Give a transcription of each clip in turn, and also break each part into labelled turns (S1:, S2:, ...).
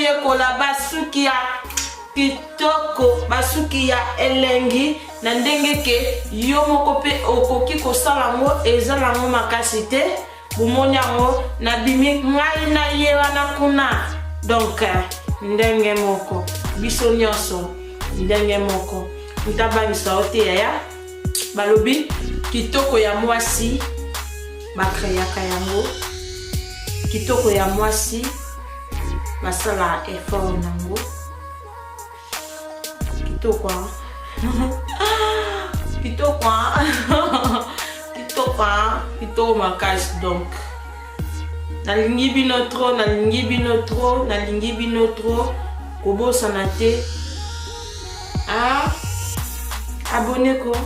S1: yekola basuki ya kitoko, basuki ya elengi na ndenge ke yo moko pe okoki kosala ngo eza nango makasi te. Bomoni yango na bimi ngai na ye wana kuna. Donc ndenge moko biso nyonso ndenge moko ntabangisa ote ya balobi kitoko ya mwasi bakreaka yango, kitoko ya mwasi masala effort nango, kitoko kitoko kitoko kitoko makasi. Donc nalingi bino trop, nalingi bino trop, nalingi bino trop kobosana te. Abonné ko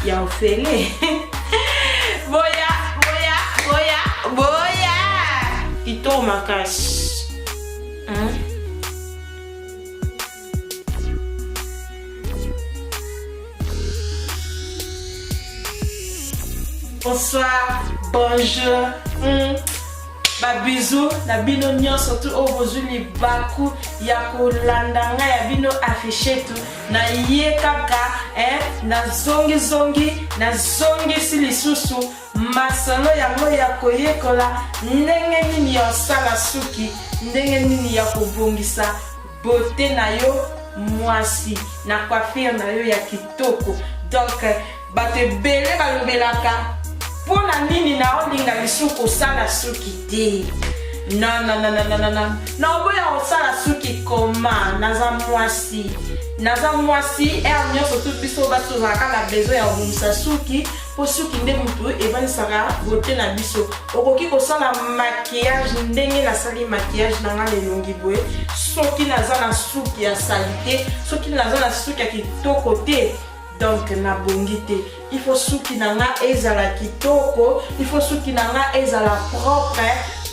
S1: ya ofele boya boya boya boya kitoko makasi. Bonsoir, bonjour, bisous, na bino nyon surtout au bozu li baku ya kolandanga ya bino affiché tout na ye kaka na zongi si lisusu masalo yango ya koyekola ndenge nini ya sala suki, ndenge nini ya kobongisa beauté na yo mwasi na coiffure na yo ya kitoko. Donc bate bele balobelaka pona nini na olinga lisuko sala suki te. Non. Na oboya osala suki koma naza mwasi nyonso tout biso bato zaka na besoin ya obungisa suki po suki nde mutu evanisaka beauté na biso. Okoki kosala maquillage ndenge nasali maquillage nanga lelongi boye soki naza na suki ya salite, soki naza na suki ya kitoko te. Donc na bongi te, il faut suki nanga ezala kitoko, il faut suki nanga ezala propre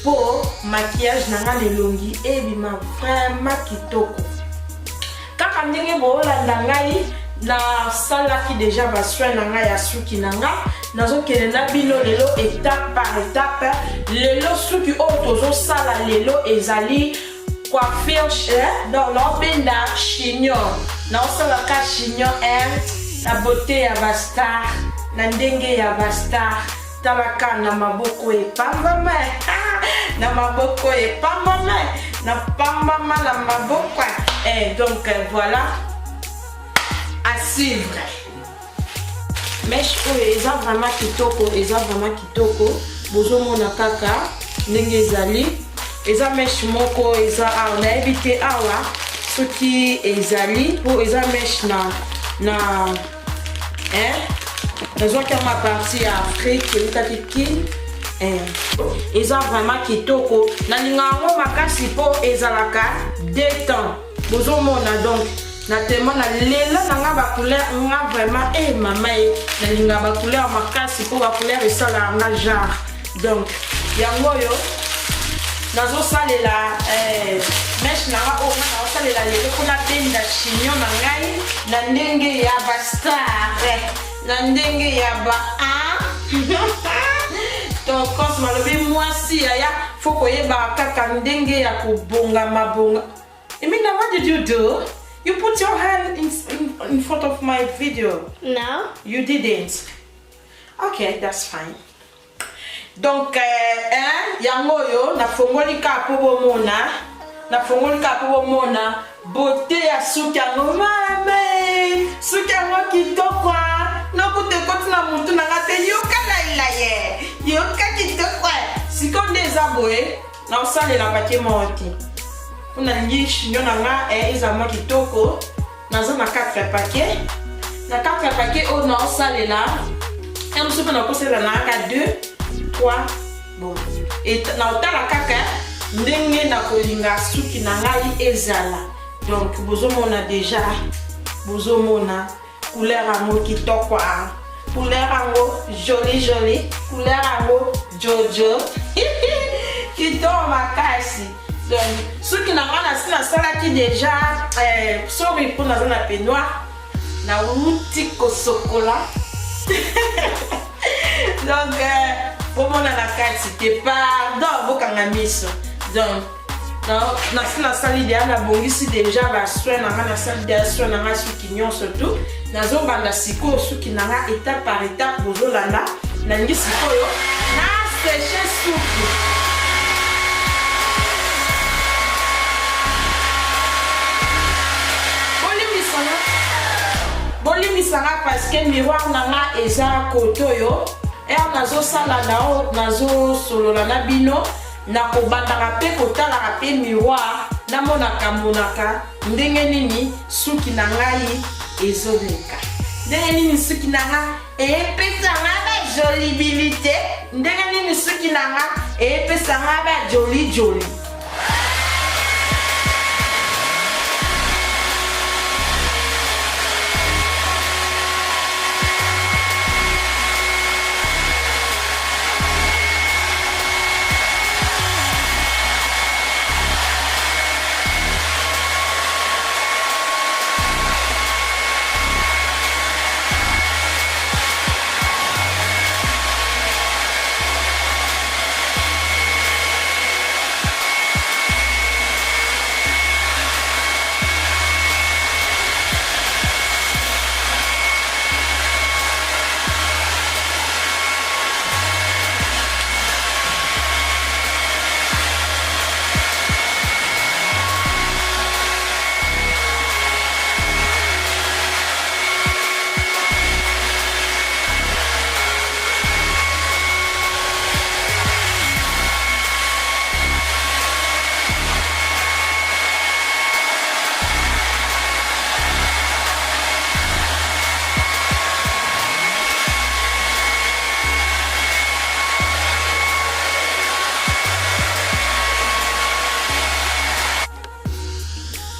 S1: pour maquillage nanga lelongi ebima vraiment kitoko. Kaka ndenge boolanda ngai na salaki déjà bassoin nanga ya suki nanga nazokende na bino lelo étape par étape. Lelo suki oyo tozosala lelo ezali coiffure dans l'obenda chignon. Naosalaka chignon la beauté ya bastar, na ndenge ya bastar. Talaka na maboko epambama, na maboko epambama, na pambama na maboko. Donc voilà, à suivre. Mesh oyo eza vraiment kitoko, eza vraiment kitoko. Bozo mona kaka ndenge ezali. Eza mesh moko eza awa na ebike awa soki ezali po eza mesh na nazwaki ma partie ya Afrique elukaki kin eza vraiment kitoko. Nalinga yango makasi po ezalaka détente. Bozomona donc na tellement na lela nanga ba couleur nga vraiment mama nalinga ba couleur makasi po ba couleur esala nga genre. Donc yango yo nazosalela mesh nanga o nga nazosalela lelo mpona benda chignon na ngai na ndenge ya bastar, na ndenge ya ba donc quand malobi mwasi yaya faut koyeba kaka ndenge ya kobonga mabonga. Emina, what did you do? You put your hand in front of my video.
S2: No.
S1: You didn't. Okay, that's fine. Donc yango yo na fongoli ka po bomona, na fongoli ka po bomona beauté ya suki yango mame, suki yango kitoko. No kute koti na mutu na ngate yoka la ye, yoka kitoko. Sikonde zaboe na osale la paquet monte. Una ngi chignon nga ezama kitoko. Nazo na 4 paquets. Na 4 paquets o na osale la. Et nous sommes na na 2 3 bon. Et na otala kaka ndenge na kolinga suki na ngai ezala. Donc bozomona déjà bozomona couleur ango kitoko, couleur ango joli, couleur ango jojo. Kitoko makasi. Donc suki na ngana sina sala ki déjà sorry pour na zona peignoir na uti ko sokola. Donc Pour mon nakati, pardon, bokanga miso. Donc, na sali de na bongisi déjà ba soin na sali de soin na suki nyonso tout. Nazo banda siko suki na étape par étape bozolanda. Na ngi sikoyo na sécher suki. Bolimisanga parce que miroir nanga eza kotoyo. Nazo sala nao nazo solola na bino na kobandaka pe kotalaka pe miroir namonaka ndenge nini suki na ngai ezoleka, ndenge nini suki na nga epesanga ba jolibilité, ndenge nini suki na nga epesanga ba joli.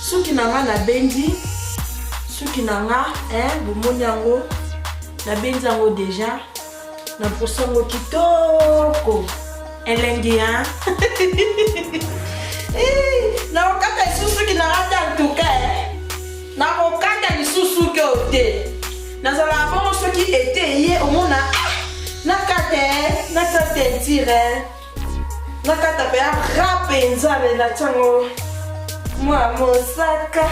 S1: Suki nanga na bendi, suki nanga, bomoni yango, na bendi yango déjà, na posango kitoko, elengi hein. Na okata suki nanga tantuka, na okata lisusu ke ote, na zala bongo soki ete ye omona, nakate tire, nakata pe rape nzale na tango. Moi, Mosaka.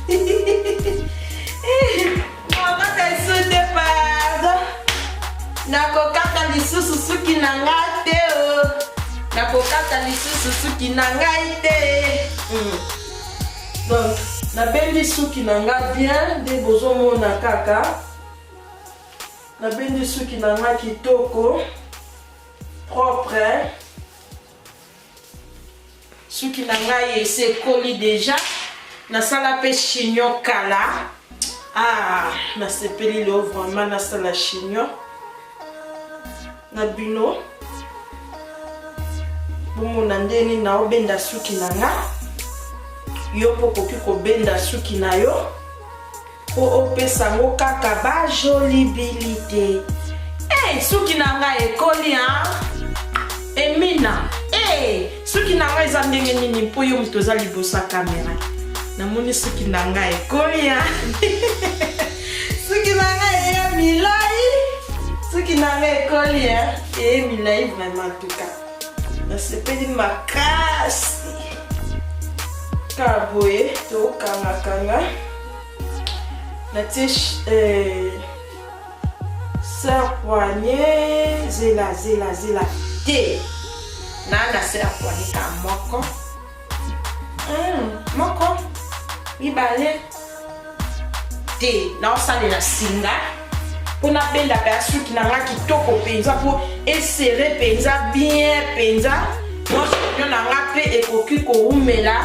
S1: Moi, je te pardon. Nakokata lisusu suki nangate. Nakokata lisusu suki nangate. Donc, na bendi suki nanga bien. De bozo mona kaka. Na bendi suki nanga kitoko. Propre. Suki nanga se koli déjà. Na sala pe chignon kala. Na sepeli lo vraiment na sala chignon. Na bino. Bomo na ndeni na obenda suki nanga. Yo po koki ko benda suki na yo. Po opesa ngo kaka ba jolibilité. Suki nanga ekoli Emina. Suki nanga eza ndenge nini mpo yo mutu oza liboso ya kamera. Namoni suki nanga ekoli suki nanga eya milai. Suki nanga ekoli eya milai vraiment en tout cas. Nasepeli makasi. Kaboye to kanga. Natie serre poignet zela te. Nana serre poignet ka moko. Moko. Mibale. Te. Na osale na singa. Pona benda pe suki nanga kitoko penza po esserrer penza bien penza. Moi chignon nanga pe ekoki ko umela.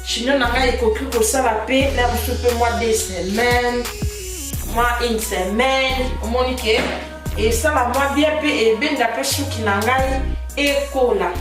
S1: Chignon nanga ekoki ko sala pe na busupe moi 2 semaines. Moi 1 semaine. Omonique. Et ça va moi bien pe e benda pe suki nanga ekola.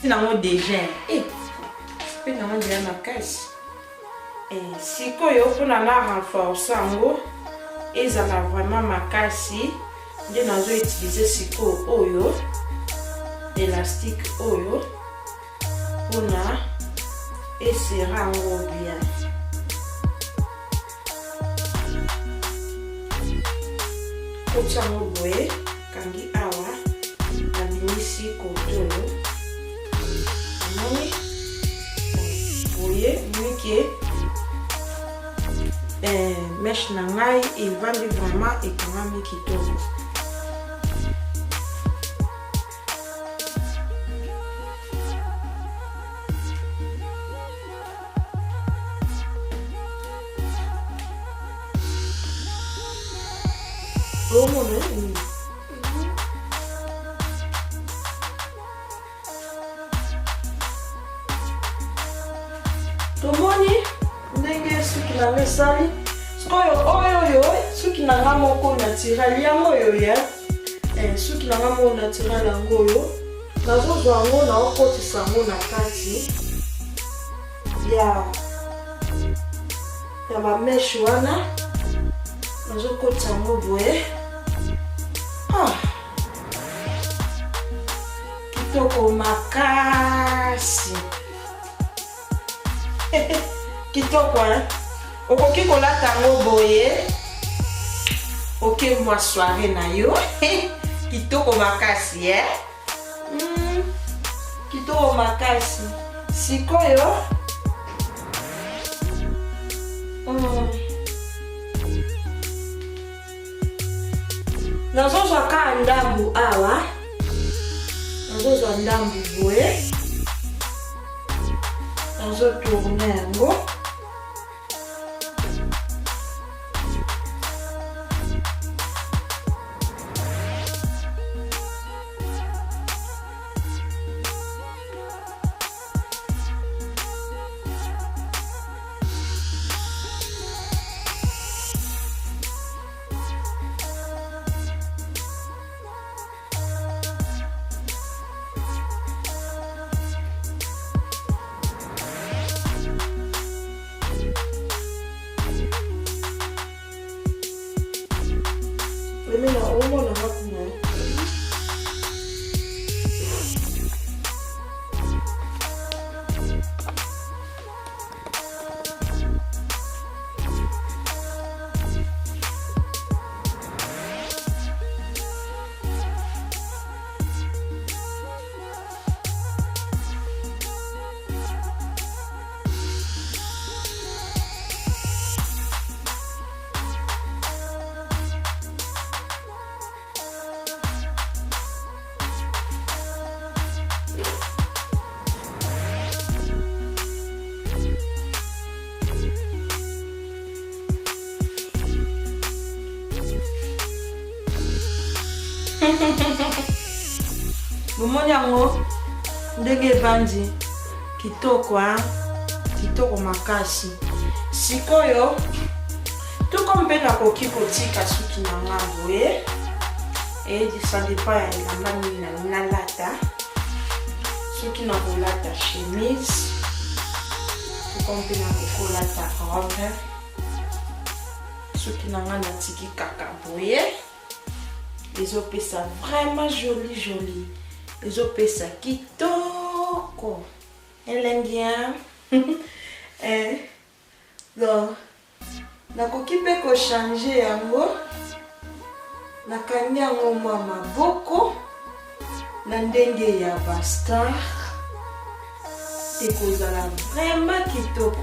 S1: nango déjà pe nango déjà makasi sikoyo mpona na renforce yango ezala vraiment makasi nde nazo utiliser sikoyo oyo élastique oyo mpona esera yango bien. Kotia yango boye kangi awa nabimisi kotoyo amoni boye mwike mèche na ngai evandi vraiment ekangami kitoko. Tomoni ndenge suki na nga esali oyo suki na nga moko naturel yango oyo ya suki na nga moko naturel yango oyo nazozwa yango naokotisa yango na kati ya bameshe wana nazokotisa yango boye kitoko makasi kitoko okoki kolata yango boye okemwa soirée na yo kitoko makasi kitoko makasi sikoyo nazozwa ka ndambu awa nazozwa ndambu boye nazotourne yango bomoni yango ndenge evandi kitoko kitoko makasi sikoyo tuko mpe nakoki kotika suki na nga boye ça dépend ya elamba nini nalata soki nakolata chemise tuko mpe nakokolata robe soki na nga natiki kaka boye ezopesa vraiment joli ezopesa kitoko elengi donc nakoki mpe kochange yango nakangi yango mwa maboko na ndenge ya bastar ekozala vraiment kitoko.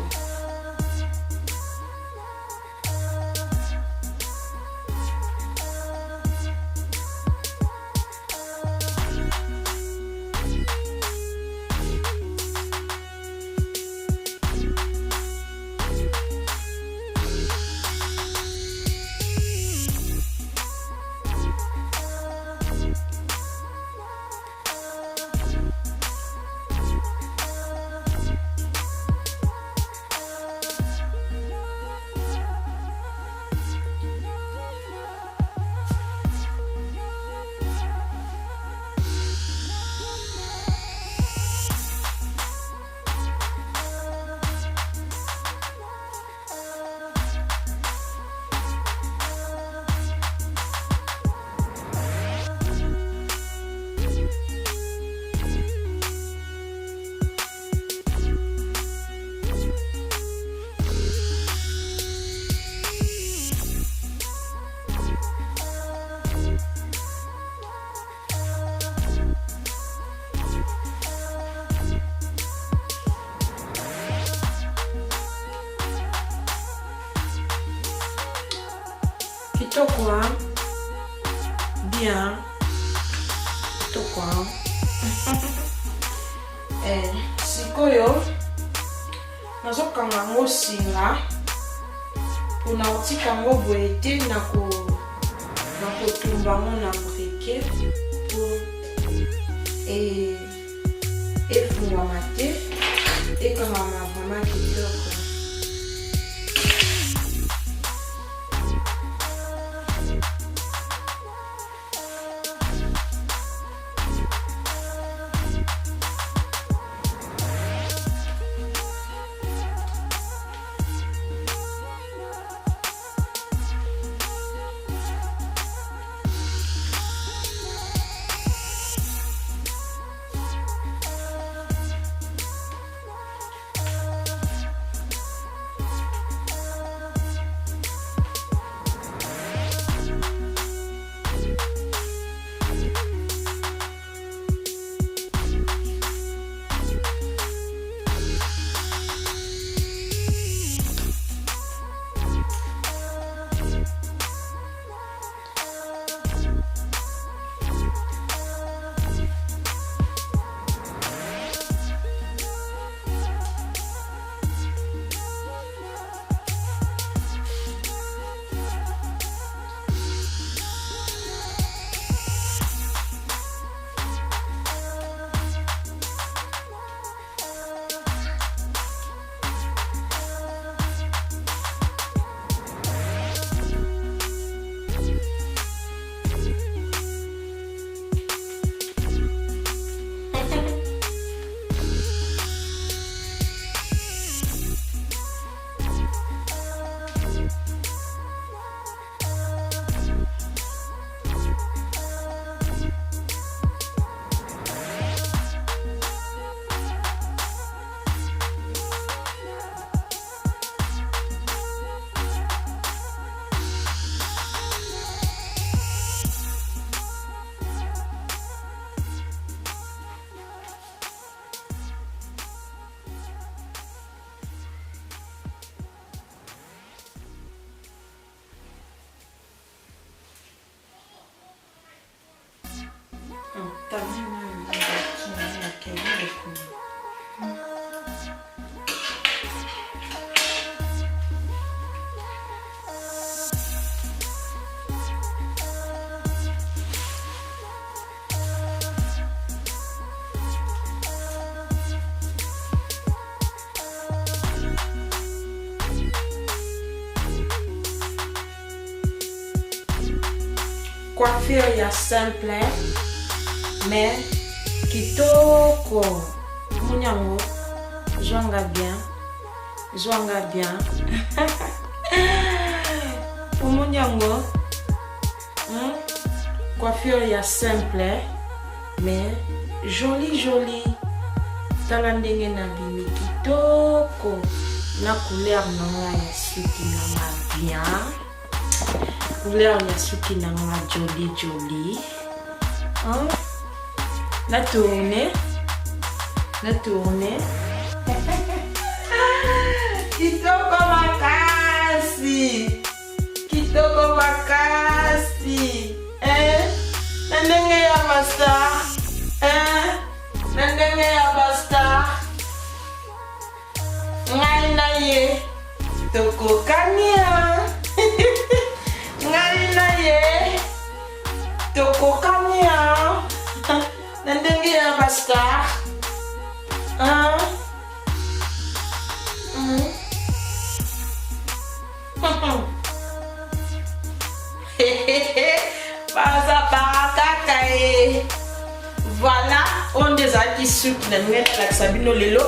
S1: Kitoko, hein? Bien. Kitoko, hein? Sikoyo, nazokanga ngo singa pona otika ngo boye te na kotumba ngo na brike po efungwama te ekangama vraiment kitoko. Coiffure ya simple mais kitoko. Munyango zwanga bien Munyango coiffure ya simple mais joli tala ndenge na bimi kitoko na couleur na ya suki na bien. Couleur ya suki na nga joli. La tourner. Kitoko makasi. Nandenge ya basta. Ngai na ye tokokania. Tokokania nandenge ya basta. Baza barakaka voilà on des aki suki na ngene la sabino lelo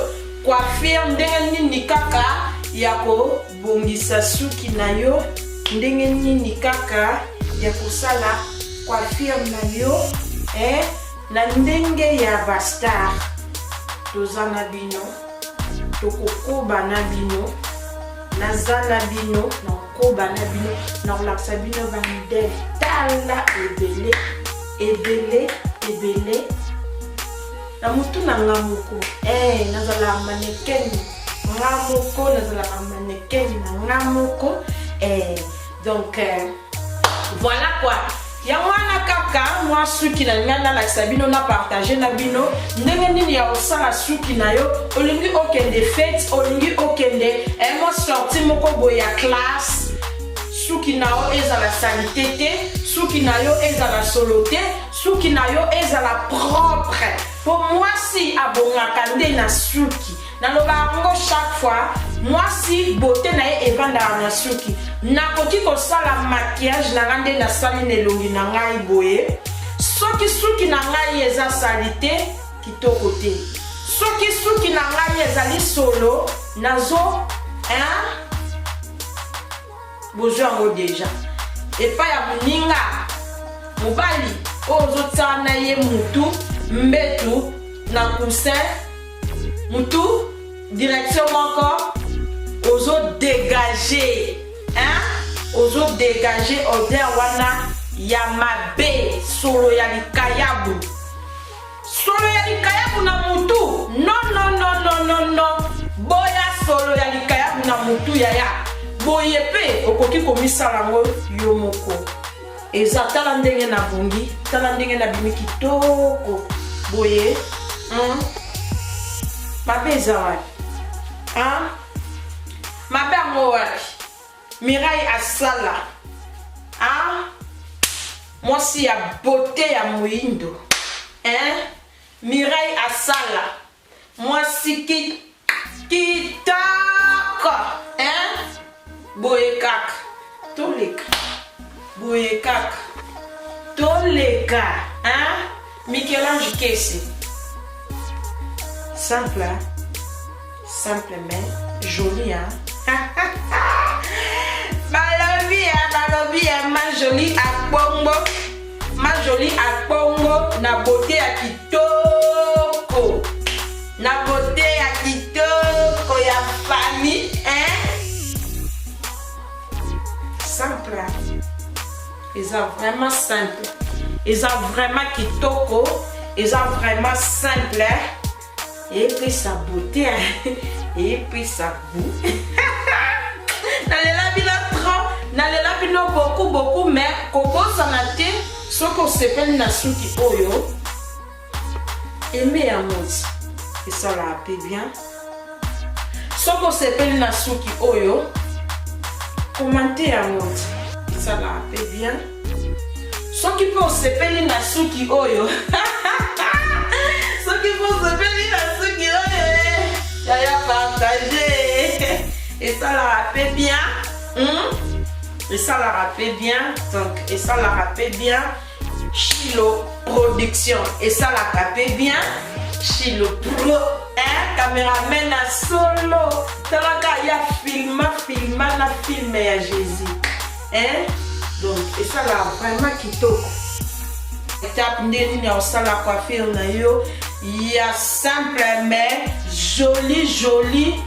S1: coiffure ndenge nini kaka yako bongisa suki na yo ndenge nini kaka ya kusala coiffure na yo na ndenge ya bastar tozana bino tokokoba na bino nazala bino na koba na bino na olakisa bino bamidele tala ebele na mutu na nga moko nazala mannequin nga moko nazala mannequin na nga moko donc voilà quoi. Yango wana kaka moi suki na ngana la sabino na partager na bino ndenge nini ya osala suki na yo olingi okende fête olingi okende mo sorti moko boya classe suki na yo ezala salite te suki na yo ezala solo te suki na yo ezala propre pour moi si abongaka nde na suki naloba ngo chaque fois moi si beauté na ye evandaka na suki nakoki kosala maquillage na nga nde nasali na elongi na ngai boye soki suki na ngai eza salite kitoko te soki suki na ngai ezali solo nazo bozwi yango deja epai ya moninga mobali oyo ozotala na ye mutu mbetu na coussin mutu direction moko ozo-dégager ozo-dégager odeur wana ya mabe solo ya likayabu na mutu non boya solo ya likayabu na mutu yaya boye pe okoki komisala ngo yo moko eza tala ndenge na bongi tala ndenge na bimi kitoko boye mabe eza wapi mabe yango wapi Mireille asala mwasi ya beauté ya moindo Mireille asala mwasi kitoko boye kaka toleka boye kaka toleka Michel-Ange Kese simple mais joli balobi ma jolie akbongo na beauté ya kitoko ya famille simple eza vraiment simple eza vraiment kitoko eza vraiment simple et puis sa beauté et puis sa goût nalela bino trop nalela bino beaucoup mais kobosana te soki osepeli na suki oyo aime ya moti esalaka pe bien soki osepeli na suki oyo komante ya moti esalaka pe bien soki mpe osepeli na suki oyo soki mpe osepeli na suki oyo yaya partage esalaka pe bien esalaka pe bien donc esalaka pe bien Chilo production esalaka pe bien Chilo pro caméraman na solo talaka ya filma na filme ya Jésus donc esalaka vraiment kitoko étape ndeni na osala coiffure na yo ya simple mais joli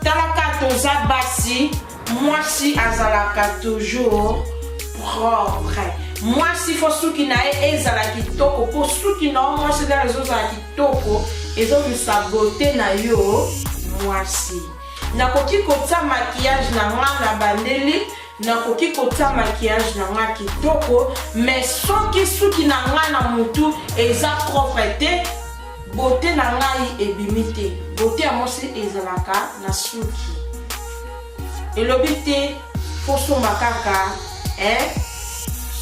S1: talaka toza basi mwasi azalaka toujours propre mwasi fo suki na ye ezala kitoko po suki na mwasi ezala ezozala kitoko ezomisa beauté na yo mwasi nakoki kotia maquillage na nga na bandeli nakoki kotia maquillage na nga kitoko mais soki suki na nga na mutu eza propre te beauté na ngai ebimi te beauté ya mwasi ezalaka na suki elobi te fosomba kaka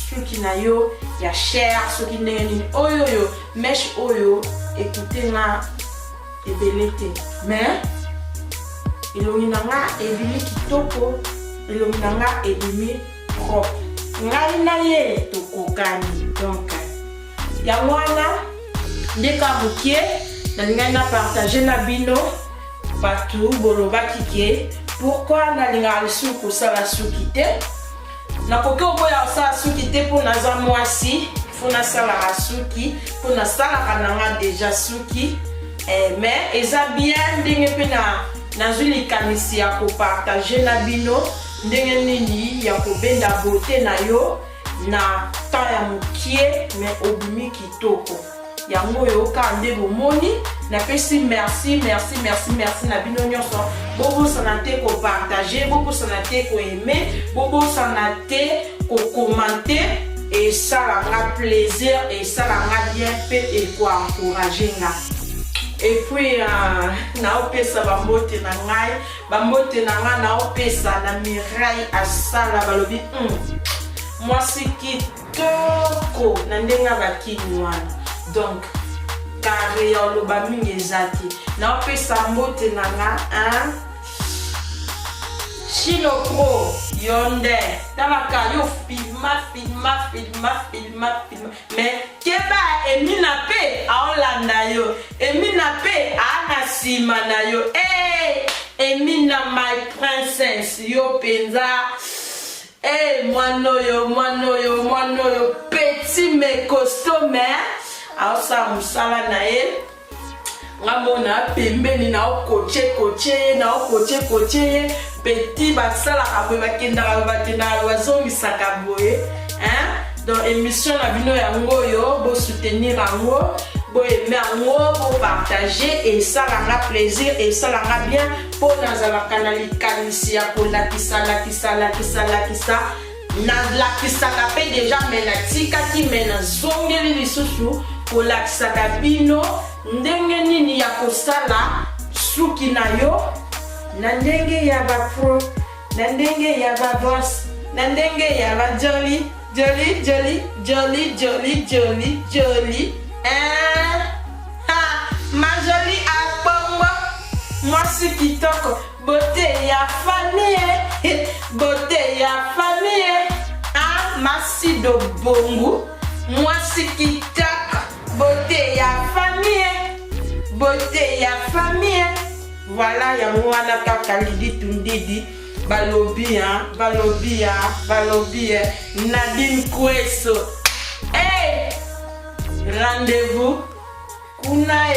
S1: suki na yo ya cher soki ndenge nini oyo mesh oyo ekute nga ebele te mais elongi na nga ebimi kitoko elongi na nga ebimi propre ngai na ye tokokani donc yango wana ndeka mokie nalingai na partage na bino bato bolobaki ke pourquoi nalingaka lisusu kosala suki te nakoki oboya kosala suki te mpo naza mwasi mpo nasalaka suki mpo nasalaka nanga deja suki mais eza bien ndenge mpe nazwi likanisi ya kopartage na bino ndenge nini ya kobenda beauté na yo na temps ya mokie mais obimi kitoko yango oyo kaka nde bomoni napesi merci na bino nyonso bobosana te kopartage bobosana te koaime bobosana te commenter et ça la plaisir et ça la bien fait et quoi encourager nga. Et puis na opesa bambote na ngai bambote na nga na opesa na Mirai asala balobi moi c'est kitoko na ndenga bakinywana donc carré lo ba mingi ezati na opesa mbote na nga Chino Pro yonde talaka yo filma mais keba Emina pe aolanda yo Emina pe ana sima na yo Emina my princess yo penza mwano yo petit mais costaud mais aosa musala na ye ngamona pembeni na okoche petit basala kabwe bakenda batena bazongisaka boye dans émission na bino yango yo bo soutenir yango bo aimer yango bo partager et ça la plaisir et ça la bien pour nazala kanali kanisi ya kolakisa na lakisaka pe déjà mais na tikaki mais na zongeli lisusu kolakisaka bino ndenge nini ya kosala suki na yo na ndenge ya ba pro na ndenge ya ba boss na ndenge ya ba jolly ma jolie akpongo moi c'est kitoko beauté ya famille merci de bongo moi c'est kitoko beauté ya famille voilà ya mwana kaka lidi tundidi balobi Nadine Kweso rendez-vous kuna